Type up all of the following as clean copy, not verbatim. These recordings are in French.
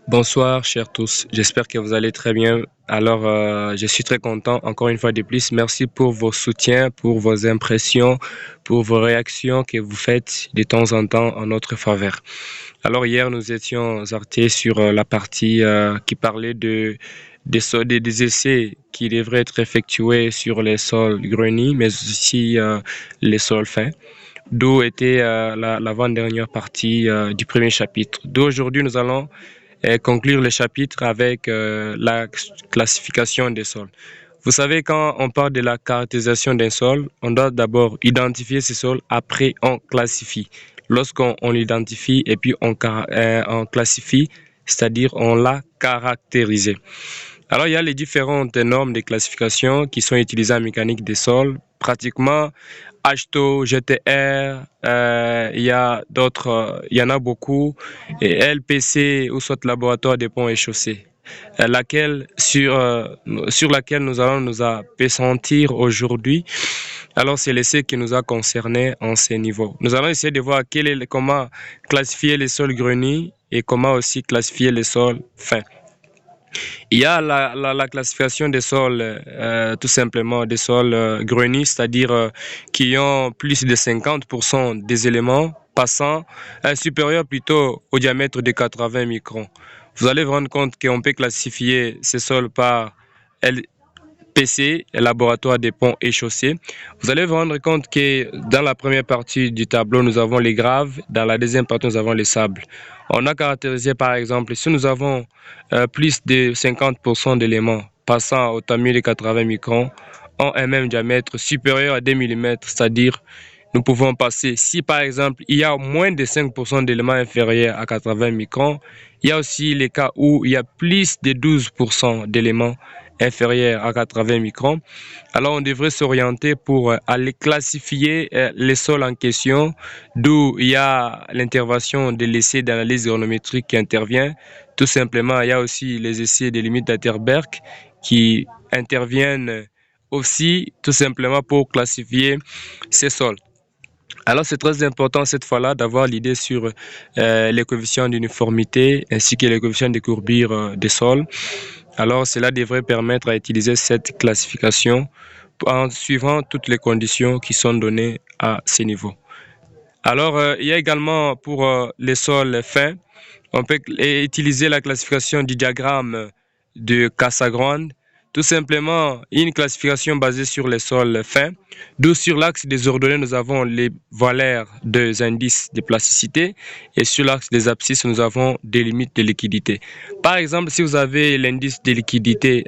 Bonsoir, chers tous. J'espère que vous allez très bien. Alors, je suis très content, encore une fois de plus. Merci pour vos soutiens, pour vos impressions, pour vos réactions que vous faites de temps en temps en notre faveur. Alors, hier, nous étions arrêtés sur la partie qui parlait des essais qui devraient être effectués sur les sols grenis, mais aussi les sols fins. D'où était l'avant-dernière partie du premier chapitre. D'aujourd'hui, nous allons conclure le chapitre avec la classification des sols. Vous savez, quand on parle de la caractérisation d'un sol, on doit d'abord identifier ce sol, après on classifie. Lorsqu'on l'identifie et puis on classifie, c'est-à-dire on l'a caractérisé. Alors, il y a les différentes normes de classification qui sont utilisées en mécanique des sols. Pratiquement, HTO, GTR, il y a d'autres, il y en a beaucoup, et LPC, ou soit laboratoire des ponts et chaussées, sur laquelle nous allons nous appesantir aujourd'hui. Alors, c'est l'essai qui nous a concernés en ces niveaux. Nous allons essayer de voir comment classifier les sols grenis et comment aussi classifier les sols fins. Il y a la classification des sols, tout simplement des sols grenis, c'est-à-dire qui ont plus de 50% des éléments passant, supérieurs plutôt au diamètre de 80 microns. Vous allez vous rendre compte qu'on peut classifier ces sols par LPC, laboratoire des ponts et chaussées. Vous allez vous rendre compte que dans la première partie du tableau, nous avons les graves, dans la deuxième partie, nous avons les sables. On a caractérisé par exemple, si nous avons plus de 50% d'éléments passant au tamis de 80 microns, ont un même diamètre supérieur à 2 mm, c'est-à-dire nous pouvons passer, si par exemple il y a moins de 5% d'éléments inférieurs à 80 microns, il y a aussi les cas où il y a plus de 12% d'éléments inférieurs à 80 microns. Alors on devrait s'orienter pour aller classifier les sols en question, d'où il y a l'intervention de l'essai d'analyse granulométrique qui intervient. Tout simplement, il y a aussi les essais des limites d'Atterberg qui interviennent aussi tout simplement pour classifier ces sols. Alors c'est très important cette fois-là d'avoir l'idée sur les coefficients d'uniformité ainsi que les coefficients de courbure des sols. Alors cela devrait permettre à utiliser cette classification en suivant toutes les conditions qui sont données à ces niveaux. Alors il y a également pour les sols fins, on peut utiliser la classification du diagramme de Casagrande. Tout simplement, une classification basée sur les sols fins, d'où sur l'axe des ordonnées, nous avons les valeurs des indices de plasticité et sur l'axe des abscisses, nous avons des limites de liquidité. Par exemple, si vous avez l'indice de liquidité,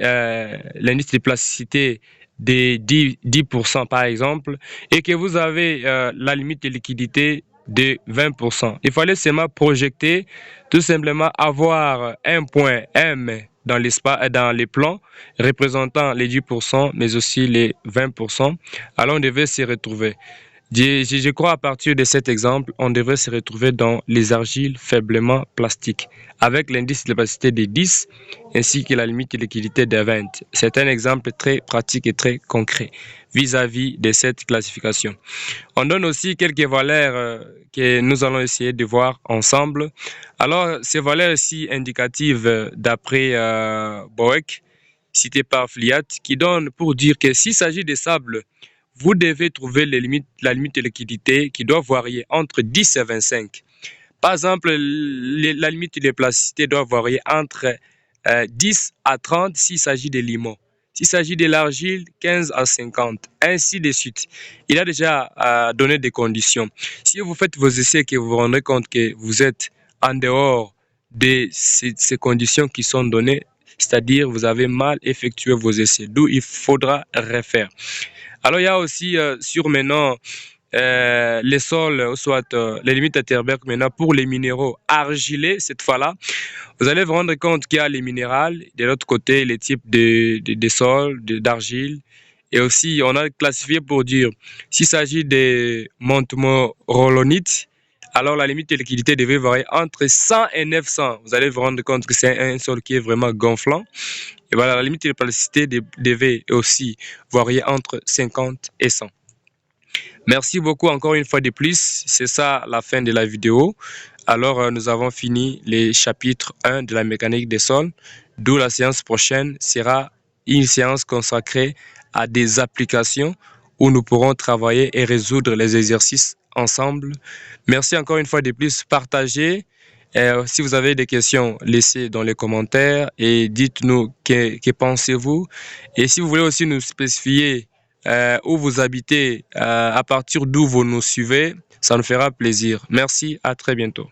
l'indice de plasticité de 10% par exemple, et que vous avez la limite de liquidité de 20%. Il fallait seulement projeter, tout simplement avoir un point M dans l'espace, dans les plans représentant les 10%, mais aussi les 20%. Alors on devait s'y retrouver. Je crois à partir de cet exemple, on devrait se retrouver dans les argiles faiblement plastiques, avec l'indice de plasticité de 10 ainsi que la limite de liquidité de 20. C'est un exemple très pratique et très concret vis-à-vis de cette classification. On donne aussi quelques valeurs que nous allons essayer de voir ensemble. Alors, ces valeurs ici indicatives d'après Boeck, citées par Fliat, qui donnent pour dire que s'il s'agit de sable, vous devez trouver la limite de liquidité qui doit varier entre 10 et 25. Par exemple, la limite de plasticité doit varier entre 10 à 30 s'il s'agit de limon. S'il s'agit de l'argile, 15 à 50, ainsi de suite. Il a déjà donné des conditions. Si vous faites vos essais et que vous vous rendez compte que vous êtes en dehors de ces conditions qui sont données, c'est-à-dire vous avez mal effectué vos essais, d'où il faudra refaire. Alors il y a aussi sur maintenant les sols, soit les limites Atterberg maintenant pour les minéraux argilés cette fois-là. Vous allez vous rendre compte qu'il y a les minérales, de l'autre côté les types de sols, d'argile. Et aussi, on a classifié pour dire s'il s'agit des montmorillonites, alors la limite de liquidité devait varier entre 100 et 900. Vous allez vous rendre compte que c'est un sol qui est vraiment gonflant. Et voilà, la limite de plasticité devait aussi varier entre 50 et 100. Merci beaucoup encore une fois de plus. C'est ça la fin de la vidéo. Alors, nous avons fini les chapitres 1 de la mécanique des sols, d'où la séance prochaine sera une séance consacrée à des applications où nous pourrons travailler et résoudre les exercices ensemble. Merci encore une fois de plus, partagez. Si vous avez des questions, laissez dans les commentaires et dites-nous que pensez-vous. Et si vous voulez aussi nous spécifier où vous habitez, à partir d'où vous nous suivez, ça nous fera plaisir. Merci, à très bientôt.